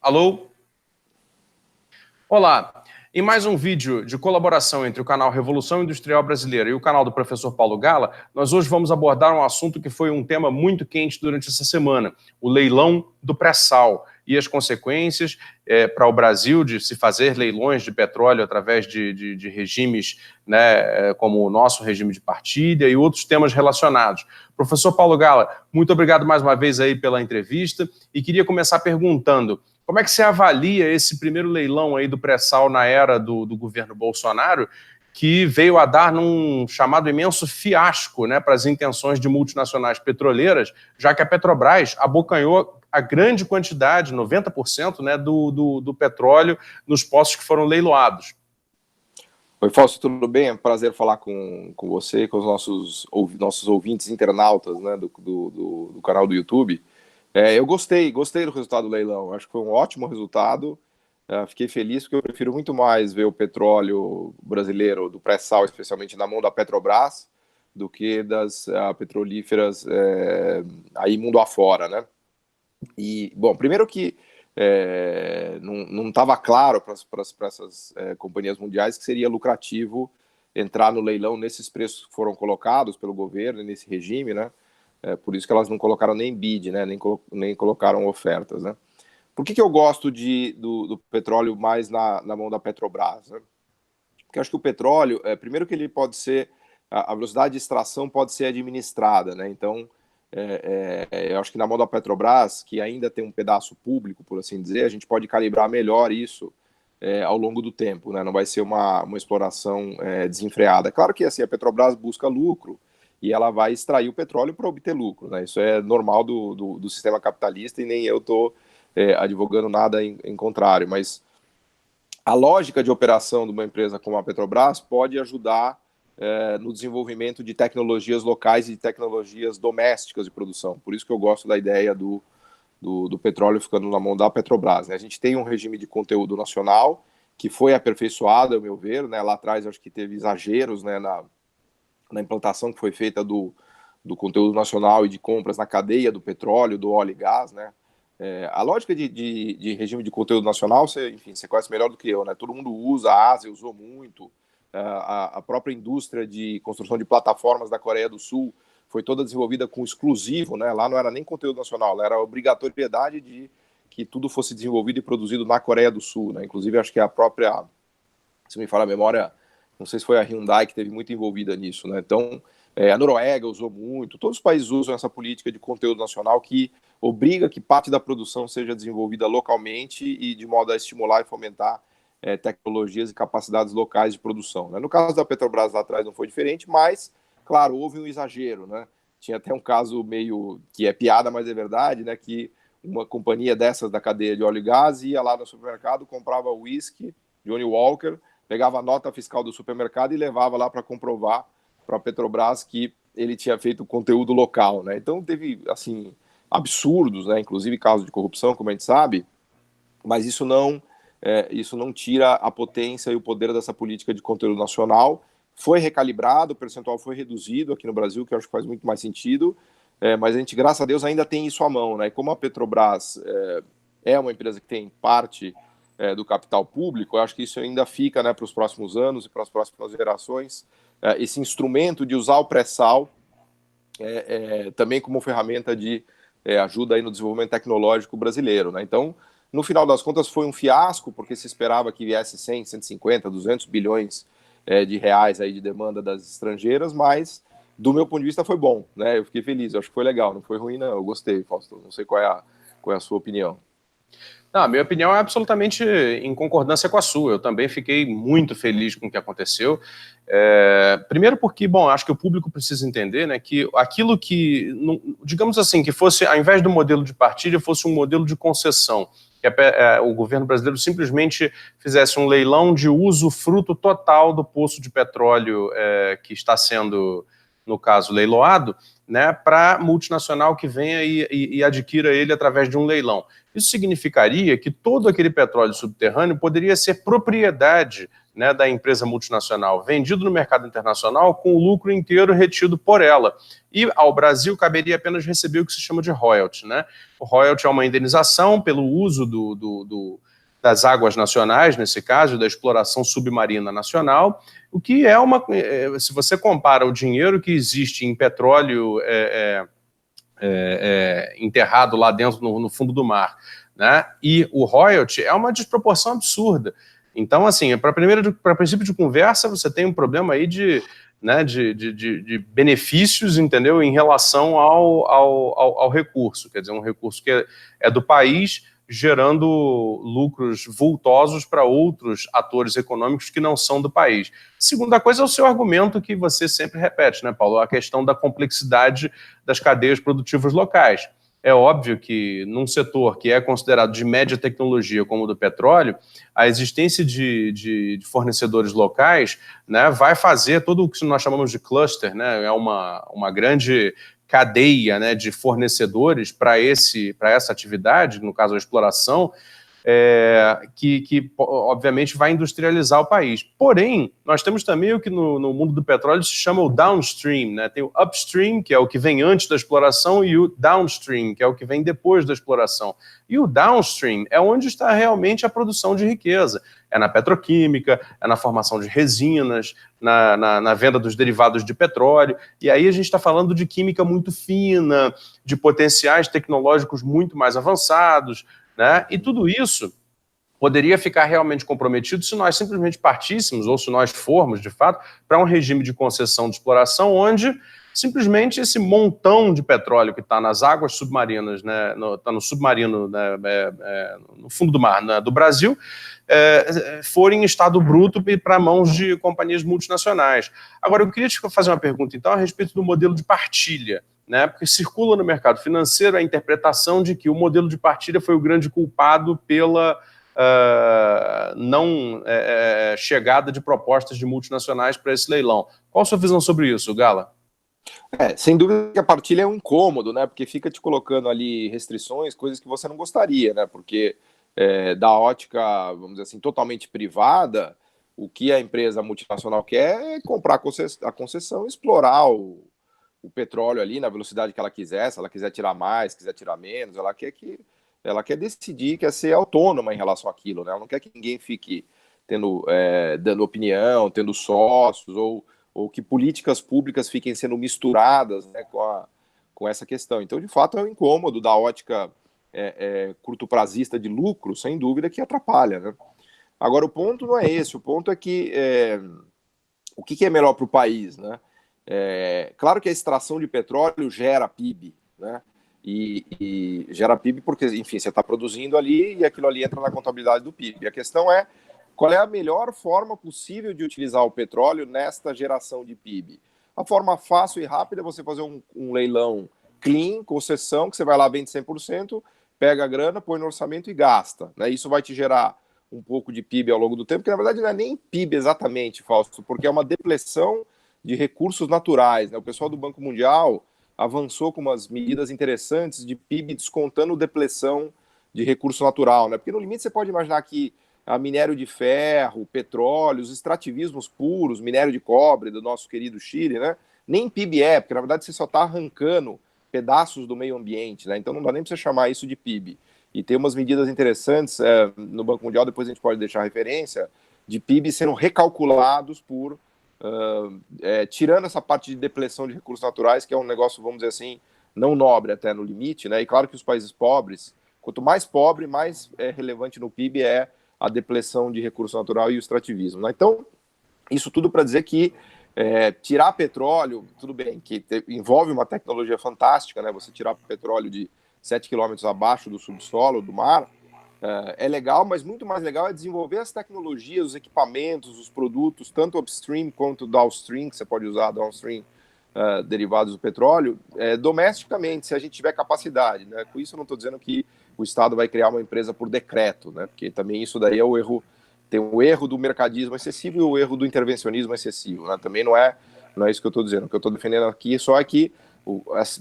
Alô? Olá, em mais um vídeo de colaboração entre o canal Revolução Industrial Brasileira e o canal do professor Paulo Gala, nós hoje vamos abordar um assunto que foi um tema muito quente durante essa semana, o leilão do pré-sal e as consequências para o Brasil de se fazer leilões de petróleo através de regimes, né, como o nosso regime de partilha e outros temas relacionados. Professor Paulo Gala, muito obrigado mais uma vez aí pela entrevista e queria começar perguntando: como é que você avalia esse primeiro leilão aí do pré-sal na era do governo Bolsonaro, que veio a dar num chamado imenso fiasco, né, para as intenções de multinacionais petroleiras, já que a Petrobras abocanhou a grande quantidade, 90%, né, do petróleo nos poços que foram leiloados? Oi, Fausto, tudo bem? É um prazer falar com você e com os nossos ouvintes internautas, né, do canal do YouTube. Eu gostei do resultado do leilão. Acho que foi um ótimo resultado. Fiquei feliz porque eu prefiro muito mais ver o petróleo brasileiro, do pré-sal, especialmente na mão da Petrobras, do que das petrolíferas aí mundo afora, né? E, bom, primeiro que não estava claro para essas companhias mundiais que seria lucrativo entrar no leilão nesses preços que foram colocados pelo governo, nesse regime, né? Por isso que elas não colocaram nem bid, né? Nem colocaram ofertas, né? Por que eu gosto do petróleo mais na mão da Petrobras, né? Porque eu acho que o petróleo, primeiro que ele pode ser, a velocidade de extração pode ser administrada, né? Então, eu acho que na mão da Petrobras, que ainda tem um pedaço público, por assim dizer, a gente pode calibrar melhor isso ao longo do tempo, né? Não vai ser uma exploração desenfreada. Claro que assim, a Petrobras busca lucro e ela vai extrair o petróleo para obter lucro, né? Isso é normal do sistema capitalista e nem eu estou advogando nada em contrário, mas a lógica de operação de uma empresa como a Petrobras pode ajudar no desenvolvimento de tecnologias locais e de tecnologias domésticas de produção. Por isso que eu gosto da ideia do petróleo ficando na mão da Petrobras, né? A gente tem um regime de conteúdo nacional que foi aperfeiçoado, ao meu ver, né? Lá atrás acho que teve exageros, né, na implantação que foi feita do conteúdo nacional e de compras na cadeia do petróleo, do óleo e gás, né? A lógica de regime de conteúdo nacional, você conhece melhor do que eu, né? Todo mundo usa, a Ásia usou muito, a própria indústria de construção de plataformas da Coreia do Sul foi toda desenvolvida com exclusivo, né? Lá não era nem conteúdo nacional, era a obrigatoriedade de que tudo fosse desenvolvido e produzido na Coreia do Sul, né? Inclusive, acho que a própria, se me fala a memória, não sei se foi a Hyundai que teve muito envolvida nisso, né? Então, a Noruega usou muito, todos os países usam essa política de conteúdo nacional que obriga que parte da produção seja desenvolvida localmente e de modo a estimular e fomentar tecnologias e capacidades locais de produção, né? No caso da Petrobras lá atrás não foi diferente, mas, claro, houve um exagero, né? Tinha até um caso meio que é piada, mas é verdade, né? Que uma companhia dessas da cadeia de óleo e gás ia lá no supermercado, comprava uísque, Johnny Walker, pegava a nota fiscal do supermercado e levava lá para comprovar para a Petrobras que ele tinha feito conteúdo local, né? Então teve, assim, absurdos, né? Inclusive casos de corrupção, como a gente sabe, mas isso não tira a potência e o poder dessa política de conteúdo nacional. Foi recalibrado, o percentual foi reduzido aqui no Brasil, que eu acho que faz muito mais sentido, mas a gente, graças a Deus, ainda tem isso à mão, né? E como a Petrobras é uma empresa que tem parte do capital público, eu acho que isso ainda fica, né, para os próximos anos e para as próximas gerações, esse instrumento de usar o pré-sal também como ferramenta de ajuda aí no desenvolvimento tecnológico brasileiro, né? Então, no final das contas, foi um fiasco, porque se esperava que viesse 100, 150, 200 bilhões de reais aí de demanda das estrangeiras, mas, do meu ponto de vista, foi bom, né? Eu fiquei feliz, eu acho que foi legal, não foi ruim, não. Eu gostei, Fausto. Não sei qual é a sua opinião. Não, a minha opinião é absolutamente em concordância com a sua. Eu também fiquei muito feliz com o que aconteceu. Primeiro porque, bom, acho que o público precisa entender, né, que aquilo que, digamos assim, que fosse, ao invés do modelo de partilha, fosse um modelo de concessão, que o governo brasileiro simplesmente fizesse um leilão de usufruto total do poço de petróleo que está sendo, no caso, leiloado, né, para multinacional que venha e adquira ele através de um leilão. Isso significaria que todo aquele petróleo subterrâneo poderia ser propriedade, né, da empresa multinacional vendido no mercado internacional com o lucro inteiro retido por ela. E ao Brasil caberia apenas receber o que se chama de royalty, né? O royalty é uma indenização pelo uso das águas nacionais, nesse caso, da exploração submarina nacional, o que é se você compara o dinheiro que existe em petróleo enterrado lá dentro, no fundo do mar, né, e o royalty, é uma desproporção absurda. Então, assim, para princípio de conversa, você tem um problema aí de benefícios, entendeu, em relação ao recurso, quer dizer, um recurso que é do país, gerando lucros vultosos para outros atores econômicos que não são do país. Segunda coisa é o seu argumento que você sempre repete, né, Paulo? A questão da complexidade das cadeias produtivas locais. É óbvio que num setor que é considerado de média tecnologia como o do petróleo, a existência de fornecedores locais, né, vai fazer tudo o que nós chamamos de cluster, né, é uma grande cadeia, né, de fornecedores para essa atividade, no caso a exploração, que obviamente vai industrializar o país. Porém, nós temos também o que no mundo do petróleo se chama o downstream, né? Tem o upstream, que é o que vem antes da exploração, e o downstream, que é o que vem depois da exploração. E o downstream é onde está realmente a produção de riqueza. É na petroquímica, é na formação de resinas, na venda dos derivados de petróleo. E aí a gente está falando de química muito fina, de potenciais tecnológicos muito mais avançados, né? E tudo isso poderia ficar realmente comprometido se nós simplesmente partíssemos, ou se nós formos, de fato, para um regime de concessão de exploração onde simplesmente esse montão de petróleo que está nas águas submarinas, né, está no submarino, né, no fundo do mar, né, do Brasil, for em estado bruto para mãos de companhias multinacionais. Agora, eu queria te fazer uma pergunta, então, a respeito do modelo de partilha, né, porque circula no mercado financeiro a interpretação de que o modelo de partilha foi o grande culpado pela não chegada de propostas de multinacionais para esse leilão. Qual a sua visão sobre isso, Gala? Sem dúvida que a partilha é um incômodo, né? Porque fica te colocando ali restrições, coisas que você não gostaria, né? Porque da ótica, vamos dizer assim, totalmente privada, o que a empresa multinacional quer é comprar a concessão e explorar o petróleo ali na velocidade que ela quiser, se ela quiser tirar mais, quiser tirar menos, ela quer decidir, quer ser autônoma em relação àquilo, né? Ela não quer que ninguém fique dando opinião, tendo sócios, ou que políticas públicas fiquem sendo misturadas, né, com essa questão. Então, de fato, é um incômodo da ótica curto-prazista de lucro, sem dúvida, que atrapalha, né? Agora, o ponto não é esse, o ponto é que o que é melhor para o país, né? Claro que a extração de petróleo gera PIB, né? E gera PIB porque, enfim, você está produzindo ali e aquilo ali entra na contabilidade do PIB. A questão é qual é a melhor forma possível de utilizar o petróleo nesta geração de PIB. A forma fácil e rápida é você fazer um leilão clean, concessão, que você vai lá, vende 100%, pega a grana, põe no orçamento e gasta, né? Isso vai te gerar um pouco de PIB ao longo do tempo, que na verdade não é nem PIB exatamente, Fausto, porque é uma depleção de recursos naturais, né? O pessoal do Banco Mundial avançou com umas medidas interessantes de PIB descontando depleção de recurso natural, né? Porque no limite você pode imaginar que a minério de ferro, petróleo, os extrativismos puros, minério de cobre do nosso querido Chile, né? Nem PIB porque na verdade você só está arrancando pedaços do meio ambiente, né? Então não dá nem para você chamar isso de PIB. E tem umas medidas interessantes no Banco Mundial, depois a gente pode deixar referência, de PIB sendo recalculados por tirando essa parte de depleção de recursos naturais, que é um negócio, vamos dizer assim, não nobre até no limite, né? E claro que os países pobres, quanto mais pobre, mais relevante no PIB é a depleção de recurso natural e o extrativismo, né? Então, isso tudo para dizer que tirar petróleo, tudo bem, que envolve uma tecnologia fantástica, né? Você tirar petróleo de 7 quilômetros abaixo do subsolo, do mar, é legal, mas muito mais legal é desenvolver as tecnologias, os equipamentos, os produtos, tanto upstream quanto downstream, que você pode usar downstream derivados do petróleo, domesticamente, se a gente tiver capacidade, né? Com isso eu não estou dizendo que o Estado vai criar uma empresa por decreto, né? Porque também isso daí é o erro, tem o erro do mercadismo excessivo e o erro do intervencionismo excessivo, né? Também não é isso que eu estou dizendo. O que eu estou defendendo aqui só é que,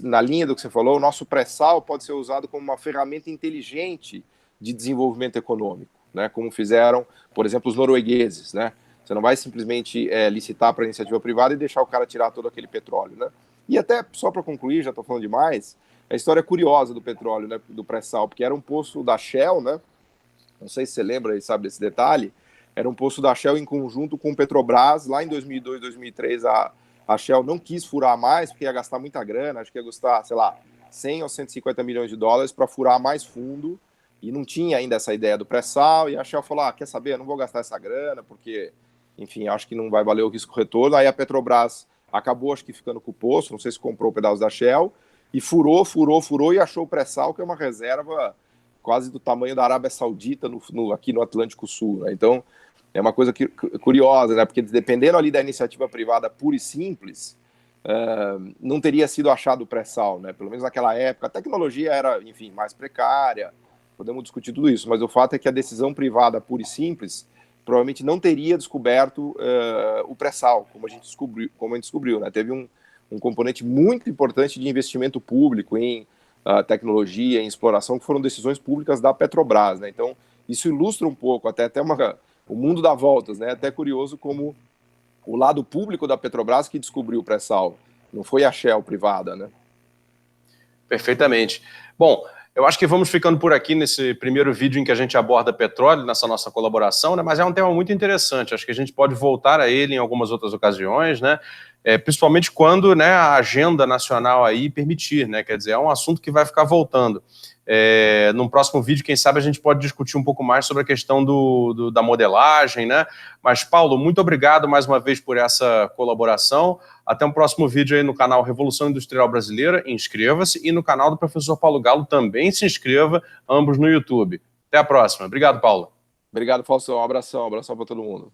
na linha do que você falou, o nosso pré-sal pode ser usado como uma ferramenta inteligente de desenvolvimento econômico, né? Como fizeram, por exemplo, os noruegueses, né? Você não vai simplesmente licitar para iniciativa privada e deixar o cara tirar todo aquele petróleo, né? E até, só para concluir, já estou falando demais, a história curiosa do petróleo, né, do pré-sal, porque era um poço da Shell, né? Não sei se você lembra e sabe desse detalhe, era um poço da Shell em conjunto com o Petrobras. Lá em 2002, 2003, a Shell não quis furar mais, porque ia gastar muita grana, acho que ia gastar, sei lá, 100 ou 150 milhões de dólares para furar mais fundo, e não tinha ainda essa ideia do pré-sal, e a Shell falou, quer saber, eu não vou gastar essa grana, porque, enfim, acho que não vai valer o risco-retorno. Aí a Petrobras acabou, acho que ficando com o poço, não sei se comprou pedaços da Shell, e furou e achou o pré-sal, que é uma reserva quase do tamanho da Arábia Saudita aqui no Atlântico Sul, né? Então, é uma coisa curiosa, né? Porque dependendo ali da iniciativa privada pura e simples, não teria sido achado o pré-sal, né? Pelo menos naquela época. A tecnologia era, enfim, mais precária, podemos discutir tudo isso, mas o fato é que a decisão privada pura e simples provavelmente não teria descoberto o pré-sal, como a gente descobriu, né? Teve um componente muito importante de investimento público em tecnologia, em exploração, que foram decisões públicas da Petrobras, né? Então, isso ilustra um pouco, até o mundo dá voltas, né? Até curioso como o lado público da Petrobras que descobriu o pré-sal, não foi a Shell privada, né? Perfeitamente. Bom, eu acho que vamos ficando por aqui nesse primeiro vídeo em que a gente aborda petróleo, nessa nossa colaboração, né? Mas é um tema muito interessante, acho que a gente pode voltar a ele em algumas outras ocasiões, né? Principalmente quando, né, a agenda nacional aí permitir, né? Quer dizer, é um assunto que vai ficar voltando. Num próximo vídeo, quem sabe, a gente pode discutir um pouco mais sobre a questão da modelagem, né? Mas, Paulo, muito obrigado mais uma vez por essa colaboração. Até um próximo vídeo aí no canal Revolução Industrial Brasileira, inscreva-se, e no canal do professor Paulo Galo também se inscreva, ambos no YouTube. Até a próxima. Obrigado, Paulo. Obrigado, Faustão. Um abração para todo mundo.